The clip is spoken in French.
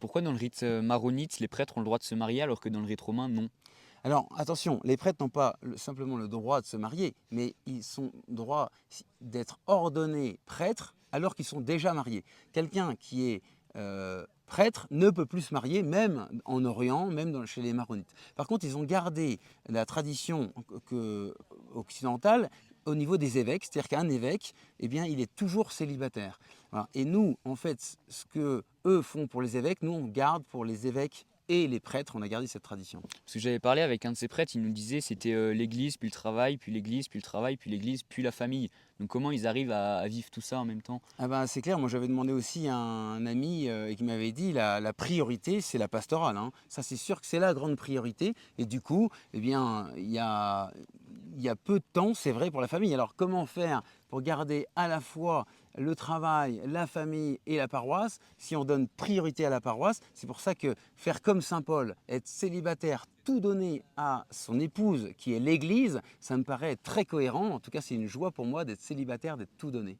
Pourquoi dans le rite maronite, les prêtres ont le droit de se marier alors que dans le rite romain, non? Alors attention, les prêtres n'ont pas simplement le droit de se marier, mais ils sont droit d'être ordonnés prêtres alors qu'ils sont déjà mariés. Quelqu'un qui est prêtre ne peut plus se marier, même en Orient, même chez les maronites. Par contre, ils ont gardé la tradition occidentale au niveau des évêques, c'est-à-dire qu'un évêque, eh bien, il est toujours célibataire. Voilà. Et nous, en fait, ce que eux font pour les évêques, nous, on garde pour les évêques et les prêtres, on a gardé cette tradition. Parce que j'avais parlé avec un de ces prêtres, il nous disait c'était l'église, puis le travail, puis l'église, puis le travail, puis l'église, puis la famille. Donc comment ils arrivent à vivre tout ça en même temps? Ah ben, c'est clair, moi j'avais demandé aussi à un ami et qui m'avait dit la priorité c'est la pastorale, hein. Ça c'est sûr que c'est la grande priorité et du coup eh bien il y a peu de temps, c'est vrai, pour la famille. Alors comment faire pour garder à la fois le travail, la famille et la paroisse si on donne priorité à la paroisse? C'est pour ça que faire comme Saint Paul, être célibataire, tout donner à son épouse qui est l'Église, ça me paraît très cohérent. En tout cas c'est une joie pour moi d'être célibataire, d'être tout donné.